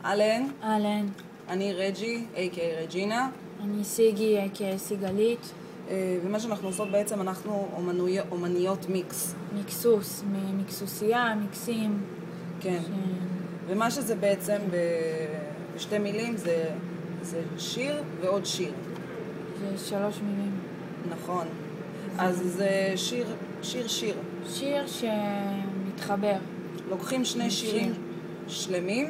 אלן, אני רג'י, a.k.a. רג'ינה. אני סיגי, a.k.a. סיגלית. ומה שאנחנו עושות בעצם, אנחנו אומניות מיקס. מיקסוס, מיקסוסייה, מיקסים. כן. ומה שזה בעצם בשתי מילים זה שיר ועוד שיר. זה 3 מילים. נכון. אז זה שיר. שיר שמתחבר. לוקחים שני שירים שלמים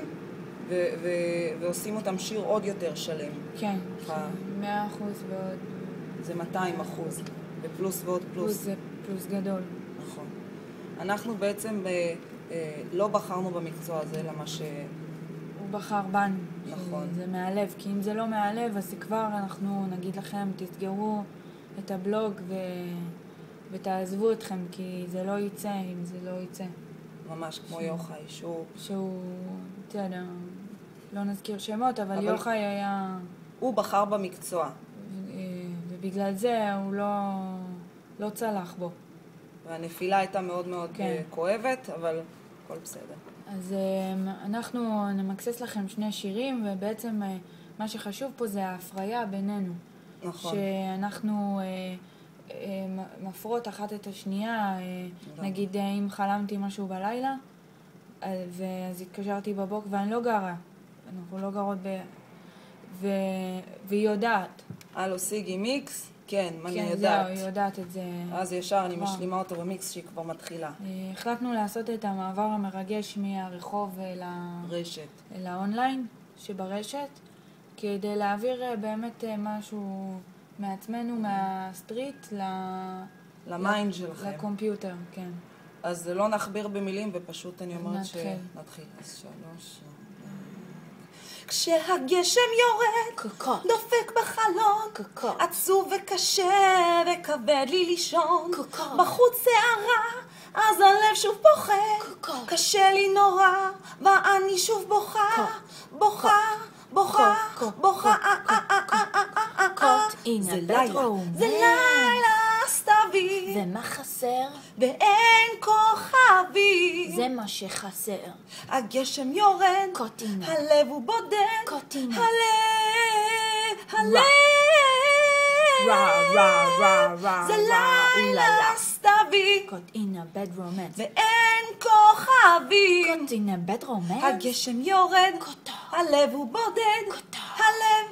ועושים אותם שיר עוד יותר שלם. כן, 100% ועוד. זה 200%. ופלוס ועוד פלוס. פלוס זה פלוס גדול. נכון. אנחנו בעצם לא בחרנו במקצוע הזה, למה הוא בחר בנו. נכון. זה מהלב, כי אם זה לא מהלב, אז זה כבר אנחנו נגיד לכם, תסגרו את הבלוג ותעזבו אתכם, כי זה לא יצא אם זה לא יצא. ממש כמו יוחאי, שהוא, תדע, לא נזכיר שמות, אבל יוחאי היה... הוא בחר במקצוע. ובגלל זה הוא לא צלח בו. והנפילה הייתה מאוד מאוד כואבת, אבל הכל בסדר. אז אנחנו נמקסס לכם 2 שירים, ובעצם מה שחשוב פה זה ההפריה בינינו. נכון. שאנחנו מפרות אחת את השנייה, נגיד אם חלמתי משהו בלילה, אז התקשרתי בבוקר, ואני לא גרה, אנחנו לא גרות והיא יודעת. הלו סיגי מיקס, כן, אני יודעת. כן, זהו, היא יודעת את זה. אז ישר אני משלימה אותו במיקס שהיא כבר מתחילה. החלטנו לעשות את המעבר המרגש מהרחוב אל האונליין שברשת, כדי להעביר באמת משהו מעצמנו, מהסטריט למיינד שלכם. לקומפיוטר, כן. אז לא נכביר במילים, ופשוט אני אומרת נתחיל. אז 3. כשהגשם יורד, דופק בחלון, עצוב וקשה וכבד לי לישון, בחוץ שערה, אז הלב שוב פוחד, קשה לי נורא, ואני שוב בוכה. זה לילה סתווי, ומה חסר? ואין כוכבי, זה מה שחסר. הגשם יורד, הלב הוא בודד, הלב זה לילה סתווי, ואין כוכבי, הגשם יורד, הלב הוא בודד, הלב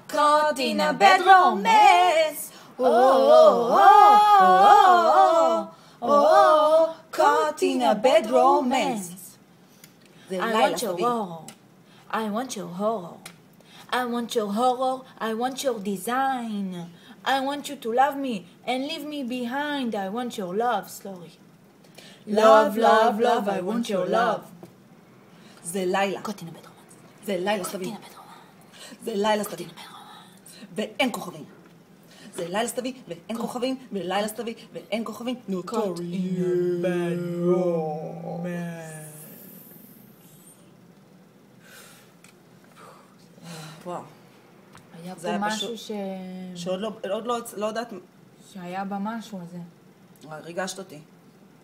caught in a bad romance, caught in a bad romance. I want your horror, I want your horror, I want your horror, I want your design, I want you to love me and leave me behind, I want your love, slowly. Love, love, love, I want your love. זה לילה. caught in a bad romance. זה לילה סתווי. זה לילה סתווי. ואין כוכבים. זה לילה סתווי ואין כוכבים, ולילה סתווי ואין כוכבים. caught in a bad romance. וואו. היה פה משהו שעוד לא יודעת... שהיה במשהו הזה. ריגשת אותי.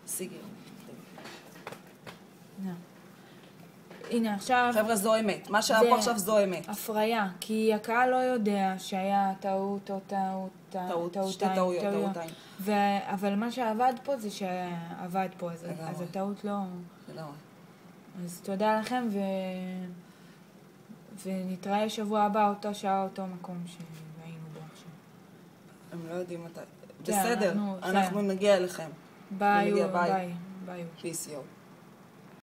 סיגי. הנה עכשיו... חבר'ה, זו אמת. מה שהיה פה עכשיו זו אמת. הפריה, כי הקהל לא יודע שהיה טעות או טעותיים. אבל מה שעבד פה זה שעבד פה, אז הטעות לא... אז תודה לכם, ונתראה שבוע הבא, אותה שעה, אותו מקום שהיינו בו עכשיו. הם לא יודעים מתי. בסדר, אנחנו נגיע אליכם. ביי. Peace, yo.